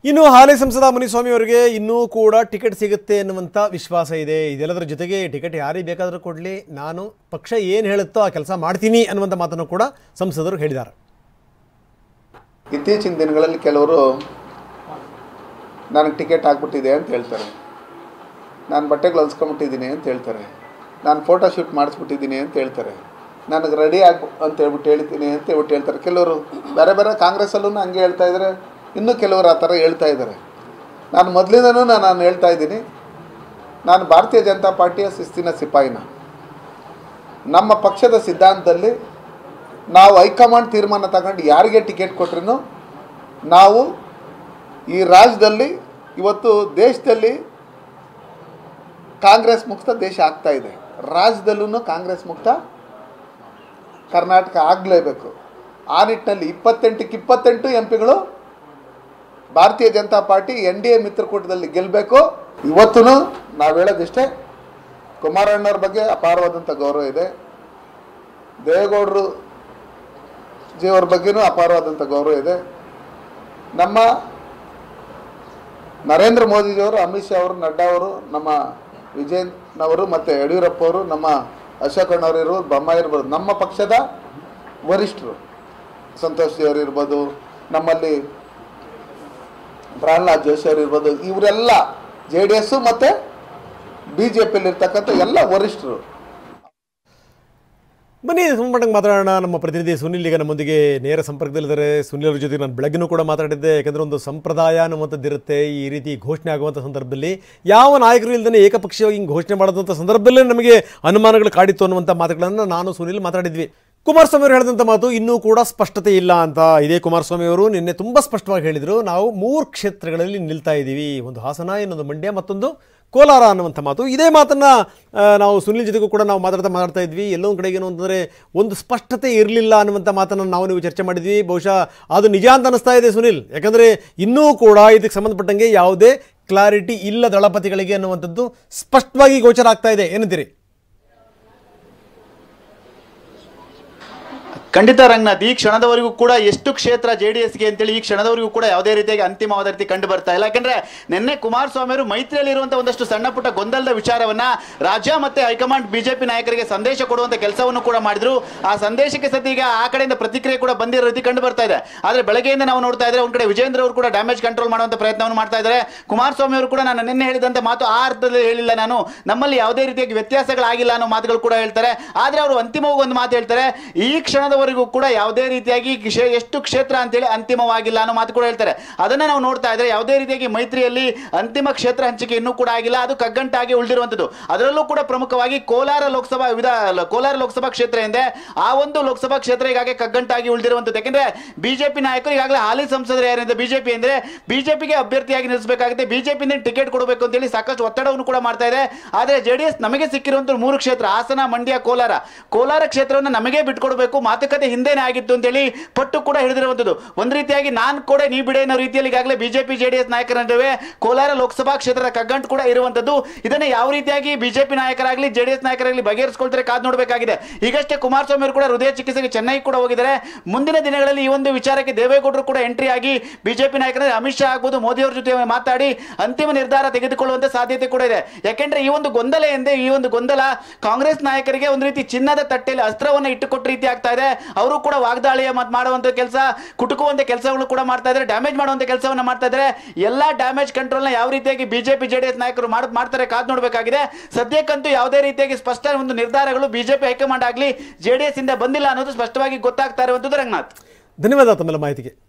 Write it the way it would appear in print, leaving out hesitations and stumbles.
ಇನ್ನು ಹಾಲಿ ಸಂಸದ ಮುನಿಸ್ವಾಮಿ ಅವರಿಗೆ ಇನ್ನೂ ಕೂಡ ಟಿಕೆಟ್ ಸಿಗುತ್ತೆ ಅನ್ನುವಂಥ ವಿಶ್ವಾಸ ಇದೆ. ಇದೆಲ್ಲದರ ಜೊತೆಗೆ ಟಿಕೆಟ್ ಯಾರಿಗೆ ಬೇಕಾದರೂ ಕೊಡಲಿ, ನಾನು ಪಕ್ಷ ಏನು ಹೇಳುತ್ತೋ ಆ ಕೆಲಸ ಮಾಡ್ತೀನಿ ಅನ್ನುವಂಥ ಮಾತನ್ನು ಕೂಡ ಸಂಸದರು ಹೇಳಿದ್ದಾರೆ. ಇತ್ತೀಚಿನ ದಿನಗಳಲ್ಲಿ ಕೆಲವರು ನನಗೆ ಟಿಕೆಟ್ ಆಗ್ಬಿಟ್ಟಿದೆ ಅಂತ ಹೇಳ್ತಾರೆ, ನಾನು ಬಟ್ಟೆಗಳು ಹೊಲ್ಸ್ಕೊಂಬಿಟ್ಟಿದ್ದೀನಿ ಅಂತ ಹೇಳ್ತಾರೆ, ನಾನು ಫೋಟೋ ಶೂಟ್ ಮಾಡಿಸ್ಬಿಟ್ಟಿದ್ದೀನಿ ಅಂತ ಹೇಳ್ತಾರೆ, ನನಗೆ ರೆಡಿ ಅಂತ ಹೇಳ್ತೀನಿ ಅಂತ ಹೇಳ್ತಾರೆ. ಕೆಲವರು ಬೇರೆ ಬೇರೆ ಕಾಂಗ್ರೆಸ್ಸಲ್ಲೂ ಹಂಗೆ ಹೇಳ್ತಾ ಇದ್ದಾರೆ, ಇನ್ನೂ ಕೆಲವರು ಆ ಥರ ಹೇಳ್ತಾ ಇದ್ದಾರೆ. ನಾನು ಮೊದಲಿಂದನೂ ನಾನು ಹೇಳ್ತಾ ಇದ್ದೀನಿ, ನಾನು ಭಾರತೀಯ ಜನತಾ ಪಾರ್ಟಿಯ ಶಿಸ್ತಿನ ಸಿಪಾಯಿನ. ನಮ್ಮ ಪಕ್ಷದ ಸಿದ್ಧಾಂತದಲ್ಲಿ ನಾವು ಹೈಕಮಾಂಡ್ ತೀರ್ಮಾನ ತಗೊಂಡು ಯಾರಿಗೆ ಟಿಕೆಟ್ ಕೊಟ್ರೂ ನಾವು ಈ ರಾಜ್ಯದಲ್ಲಿ ಇವತ್ತು ದೇಶದಲ್ಲಿ ಕಾಂಗ್ರೆಸ್ ಮುಕ್ತ ದೇಶ ಆಗ್ತಾಯಿದೆ, ರಾಜ್ಯದಲ್ಲೂ ಕಾಂಗ್ರೆಸ್ ಮುಕ್ತ ಕರ್ನಾಟಕ ಆಗಲೇಬೇಕು. ಆ ನಿಟ್ಟಿನಲ್ಲಿ 28ಕ್ಕೆ 28 ಎಂಪಿಗಳು ಭಾರತೀಯ ಜನತಾ ಪಾರ್ಟಿ NDA ಮಿತ್ರಕೂಟದಲ್ಲಿ ಗೆಲ್ಲಬೇಕು. ಇವತ್ತೂ ನಾವು ಹೇಳೋದಿಷ್ಟೇ, ಕುಮಾರಣ್ಣವ್ರ ಬಗ್ಗೆ ಅಪಾರವಾದಂಥ ಗೌರವ ಇದೆ, ದೇವೇಗೌಡರು ಜಿಯವ್ರ ಬಗ್ಗೆನೂ ಅಪಾರವಾದಂಥ ಗೌರವ ಇದೆ. ನಮ್ಮ ನರೇಂದ್ರ ಮೋದಿಜಿಯವರು, ಅಮಿತ್ ಶಾ ಅವರು, ನಡ್ಡಾ ಅವರು, ನಮ್ಮ ವಿಜಯನವರು ಮತ್ತು ಯಡಿಯೂರಪ್ಪ ಅವರು, ನಮ್ಮ ಅಶೋಕಣ್ಣವರು ಇರ್ಬೋದು, ಬೊಮ್ಮಾಯಿ ಇರ್ಬೋದು, ನಮ್ಮ ಪಕ್ಷದ ವರಿಷ್ಠರು ಸಂತೋಷ್ ಜಿ ಅವರು ಇರ್ಬೋದು, ನಮ್ಮಲ್ಲಿ ಪ್ರಹ್ಲಾದ್ ಜೋಶಿ ಅವರು ಇರ್ಬೋದು, ಇವರೆಲ್ಲ JDS ಮತ್ತು BJPಯಲ್ಲಿ ಇರ್ತಕ್ಕಂಥ ಎಲ್ಲ ವರಿಷ್ಠರು. ಬನ್ನಿ ಸಂಪಟ್ಟಂಗೆ ಮಾತಾಡೋಣ. ನಮ್ಮ ಪ್ರತಿನಿಧಿ ಸುನಿಲ್ ಈಗ ನಮ್ಮೊಂದಿಗೆ ನೇರ ಸಂಪರ್ಕದಲ್ಲಿದ್ದಾರೆ. ಸುನಿಲ್ ಅವ್ರ ಜೊತೆ ನಾನು ಬೆಳಗ್ಗೆನೂ ಕೂಡ ಮಾತಾಡಿದ್ದೆ. ಯಾಕಂದರೆ ಒಂದು ಸಂಪ್ರದಾಯ ಅನ್ನುವಂಥದ್ದಿರುತ್ತೆ, ಈ ರೀತಿ ಘೋಷಣೆ ಆಗುವಂಥ ಸಂದರ್ಭದಲ್ಲಿ ಯಾವ ನಾಯಕರು ಇಲ್ಲದೇ ಏಕಪಕ್ಷೀಯವಾಗಿ ಹಿಂಗೆ ಘೋಷಣೆ ಮಾಡೋದಂಥ ಸಂದರ್ಭದಲ್ಲೇ ನಮಗೆ ಅನುಮಾನಗಳು ಕಾಡಿತ್ತು ಅನ್ನುವಂಥ ಮಾತುಗಳನ್ನು ನಾನು ಸುನಿಲ್ ಮಾತಾಡಿದ್ವಿ. ಕುಮಾರಸ್ವಾಮಿ ಅವರು ಹೇಳಿದಂಥ ಮಾತು ಇನ್ನೂ ಕೂಡ ಸ್ಪಷ್ಟತೆ ಇಲ್ಲ ಅಂತ. ಇದೇ ಕುಮಾರಸ್ವಾಮಿ ಅವರು ನಿನ್ನೆ ತುಂಬ ಸ್ಪಷ್ಟವಾಗಿ ಹೇಳಿದರು, ನಾವು 3 ಕ್ಷೇತ್ರಗಳಲ್ಲಿ ನಿಲ್ತಾ ಇದ್ದೀವಿ, ಒಂದು ಹಾಸನ, ಇನ್ನೊಂದು ಮಂಡ್ಯ, ಮತ್ತೊಂದು ಕೋಲಾರ ಅನ್ನುವಂಥ ಮಾತು. ಇದೇ ಮಾತನ್ನು ನಾವು ಸುನಿಲ್ ಜೊತೆಗೂ ಕೂಡ ನಾವು ಮಾತಾಡ್ತಾ ಇದ್ವಿ. ಎಲ್ಲೋ ಒಂದು ಕಡೆಗೆ ಏನು ಅಂತಂದರೆ ಒಂದು ಸ್ಪಷ್ಟತೆ ಇರಲಿಲ್ಲ ಅನ್ನುವಂಥ ಮಾತನ್ನು ನೀವು ಚರ್ಚೆ ಮಾಡಿದ್ವಿ. ಬಹುಶಃ ಅದು ನಿಜ ಅಂತ ಅನ್ನಿಸ್ತಾ ಇದೆ ಸುನಿಲ್, ಯಾಕಂದರೆ ಇನ್ನೂ ಕೂಡ ಇದಕ್ಕೆ ಸಂಬಂಧಪಟ್ಟಂಗೆ ಯಾವುದೇ ಕ್ಲಾರಿಟಿ ಇಲ್ಲ ದಳಪತಿಗಳಿಗೆ ಅನ್ನುವಂಥದ್ದು ಸ್ಪಷ್ಟವಾಗಿ ಗೋಚರ ಆಗ್ತಾ ಇದೆ. ಏನಂತೀರಿ? ಖಂಡಿತ ರಂಗನಾಥ್, ಈ ಕ್ಷಣದವರೆಗೂ ಕೂಡ ಎಷ್ಟು ಕ್ಷೇತ್ರ JDSಗೆ ಅಂತೇಳಿ ಈ ಕ್ಷಣದವರೆಗೂ ಕೂಡ ಯಾವುದೇ ರೀತಿಯಾಗಿ ಅಂತಿಮವಾದ ರೀತಿ ಕಂಡು ಬರ್ತಾ ಇಲ್ಲ. ಯಾಕಂದ್ರೆ ನಿನ್ನೆ ಕುಮಾರಸ್ವಾಮಿ ಅವರು ಮೈತ್ರಿಯಲ್ಲಿ ಇರುವಂತಹ ಒಂದಷ್ಟು ಸಣ್ಣ ಪುಟ್ಟ ಗೊಂದಲದ ವಿಚಾರವನ್ನ ರಾಜ್ಯ ಮತ್ತೆ ಹೈಕಮಾಂಡ್ BJP ನಾಯಕರಿಗೆ ಸಂದೇಶ ಕೊಡುವಂತ ಕೆಲಸವನ್ನು ಕೂಡ ಮಾಡಿದ್ರು. ಆ ಸಂದೇಶಕ್ಕೆ ಸದ್ಯ ಈಗ ಆ ಕಡೆಯಿಂದ ಪ್ರತಿಕ್ರಿಯೆ ಕೂಡ ಬಂದಿರೋ ರೀತಿ ಕಂಡು ಬರ್ತಾ ಇದೆ. ಆದ್ರೆ ಬೆಳಗ್ಗೆಯಿಂದ ನಾವು ನೋಡ್ತಾ ಇದ್ರೆ ಒಂದ್ ಕಡೆ ವಿಜೇಂದ್ರ ಅವರು ಕೂಡ ಡ್ಯಾಮೇಜ್ ಕಂಟ್ರೋಲ್ ಮಾಡುವಂತ ಪ್ರಯತ್ನವನ್ನು ಮಾಡ್ತಾ ಇದ್ದಾರೆ. ಕುಮಾರಸ್ವಾಮಿ ಅವರು ಕೂಡ ನಾನು ನಿನ್ನೆ ಹೇಳಿದಂತ ಮಾತು ಆ ಅರ್ಥದಲ್ಲಿ ಹೇಳಿಲ್ಲ, ನಾನು ನಮ್ಮಲ್ಲಿ ಯಾವುದೇ ರೀತಿಯಾಗಿ ವ್ಯತ್ಯಾಸಗಳಾಗಿಲ್ಲ ಅನ್ನೋ ಮಾತುಗಳು ಕೂಡ ಹೇಳ್ತಾರೆ. ಆದ್ರೆ ಅವರು ಅಂತಿಮವಾಗಿ ಒಂದು ಮಾತು ಹೇಳ್ತಾರೆ, ಈ ಕ್ಷಣದ ಕೂಡ ಯಾವುದೇ ರೀತಿಯಾಗಿ ಎಷ್ಟು ಕ್ಷೇತ್ರ ಅಂತೇಳಿ ಅಂತಿಮವಾಗಿಲ್ಲ ಅನ್ನೋ ಮಾತು ಕೂಡ ಹೇಳ್ತಾರೆ. ಅದನ್ನ ನಾವು ನೋಡ್ತಾ ಇದ್ರೆ ಯಾವುದೇ ರೀತಿಯಾಗಿ ಮೈತ್ರಿಯಲ್ಲಿ ಅಂತಿಮ ಕ್ಷೇತ್ರ ಹಂಚಿಕೆ ಇನ್ನೂ ಕೂಡ ಆಗಿಲ್ಲ, ಅದು ಕಗ್ಗಂಟಾಗಿ ಉಳಿದಿರುವಂತದ್ದು. ಅದರಲ್ಲೂ ಕೂಡ ಪ್ರಮುಖವಾಗಿ ಕೋಲಾರ ಲೋಕಸಭಾ ಕ್ಷೇತ್ರ ಎಂದೇ ಆ ಒಂದು ಲೋಕಸಭಾ ಕ್ಷೇತ್ರ ಈಗಾಗಲೇ ಕಗ್ಗಂಟಾಗಿ ಉಳಿದಿರುವಂತದ್ದು. ಯಾಕಂದ್ರೆ BJP ನಾಯಕರು ಈಗಾಗಲೇ ಹಾಲಿ ಸಂಸದರು ಯಾರಿಂದ BJP ಅಂದ್ರೆ BJPಗೆ ಅಭ್ಯರ್ಥಿಯಾಗಿ ನಿಲ್ಲಿಸಬೇಕಾಗುತ್ತೆ, BJP ಟಿಕೆಟ್ ಕೊಡಬೇಕು ಅಂತೇಳಿ ಸಾಕಷ್ಟು ಒತ್ತಡವನ್ನು ಕೂಡ ಮಾಡ್ತಾ ಇದೆ. ಆದ್ರೆ JDS ನಮಗೆ ಸಿಕ್ಕಿರುವಂತ 3 ಕ್ಷೇತ್ರ, ಹಾಸನ, ಮಂಡ್ಯ, ಕೋಲಾರ ಕ್ಷೇತ್ರವನ್ನು ನಮಗೆ ಬಿಟ್ಕೊಡ್ಬೇಕು, ಮಾತುಕತೆ ಹಿಂದೆನೇ ಆಗಿತ್ತು ಅಂತೇಳಿ ಪಟ್ಟು ಕೂಡ ಹಿಡಿದಿರುವಂತದ್ದು. ಒಂದ್ ರೀತಿಯಾಗಿ ನಾನ್ ಕೊಡೆ ನೀ ಬಿಡೆ ಅನ್ನೋ ರೀತಿಯಲ್ಲಿ ಈಗಾಗಲೇ BJP JDS ನಾಯಕರ ನಡುವೆ ಕೋಲಾರ ಲೋಕಸಭಾ ಕ್ಷೇತ್ರದ ಕಗ್ಗಂಟು ಕೂಡ ಇರುವಂತದ್ದು. ಇದನ್ನ ಯಾವ ರೀತಿಯಾಗಿ BJP ನಾಯಕರಾಗಲಿ JDS ನಾಯಕರಾಗಲಿ ಬಗೆಹರಿಸಿಕೊಳ್ತಾರೆ ಕಾದು ನೋಡಬೇಕಾಗಿದೆ. ಈಗಷ್ಟೇ ಕುಮಾರಸ್ವಾಮಿ ಅವರು ಕೂಡ ಹೃದಯ ಚಿಕಿತ್ಸೆಗೆ ಚೆನ್ನೈ ಕೂಡ ಹೋಗಿದ್ದಾರೆ. ಮುಂದಿನ ದಿನಗಳಲ್ಲಿ ಈ ಒಂದು ವಿಚಾರಕ್ಕೆ ದೇವೇಗೌಡರು ಕೂಡ ಎಂಟ್ರಿ ಆಗಿ BJP ನಾಯಕರ ಅಮಿತ್ ಶಾ ಆಗ್ಬೋದು, ಮೋದಿ ಅವರ ಜೊತೆ ಮಾತಾಡಿ ಅಂತಿಮ ನಿರ್ಧಾರ ತೆಗೆದುಕೊಳ್ಳುವಂತ ಸಾಧ್ಯತೆ ಕೂಡ ಇದೆ. ಯಾಕೆಂದ್ರೆ ಈ ಒಂದು ಗೊಂದಲ ಕಾಂಗ್ರೆಸ್ ನಾಯಕರಿಗೆ ಒಂದು ರೀತಿ ಚಿನ್ನದ ತಟ್ಟೆಯಲ್ಲಿ ಅಸ್ತ್ರವನ್ನ ಇಟ್ಟುಕೊಟ್ಟ ರೀತಿ ಆಗ್ತಾ ಇದೆ. ಅವರು ಕೂಡ ವಾಗ್ದಾಳಿಯ ಮಾಡುವಂತ ಕೆಲಸ, ಕುಟುಕುವಂತ ಕೆಲಸಗಳು ಕೂಡ ಮಾಡ್ತಾ ಇದ್ದಾರೆ, ಡ್ಯಾಮೇಜ್ ಮಾಡುವಂತ ಕೆಲಸವನ್ನ ಮಾಡ್ತಾ ಇದ್ದಾರೆ. ಎಲ್ಲಾ ಡ್ಯಾಮೇಜ್ ಕಂಟ್ರೋಲ್ ನ ಯಾವ ರೀತಿಯಾಗಿ BJP JDS ನಾಯಕರು ಮಾಡ್ತಾರೆ ಕಾದು ನೋಡಬೇಕಾಗಿದೆ. ಸದ್ಯಕ್ಕಂತೂ ಯಾವುದೇ ರೀತಿಯಾಗಿ ಸ್ಪಷ್ಟ ಒಂದು ನಿರ್ಧಾರಗಳು BJP ಹೈಕಮಾಂಡ್ ಆಗಲಿ JDS ಇಂದ ಬಂದಿಲ್ಲ ಅನ್ನೋದು ಸ್ಪಷ್ಟವಾಗಿ ಗೊತ್ತಾಗ್ತಾ ಇರುವಂತದ್ದು. ರಂಗನಾಥ್, ಧನ್ಯವಾದ ತಮ್ಮೆಲ್ಲ ಮಾಹಿತಿಗೆ.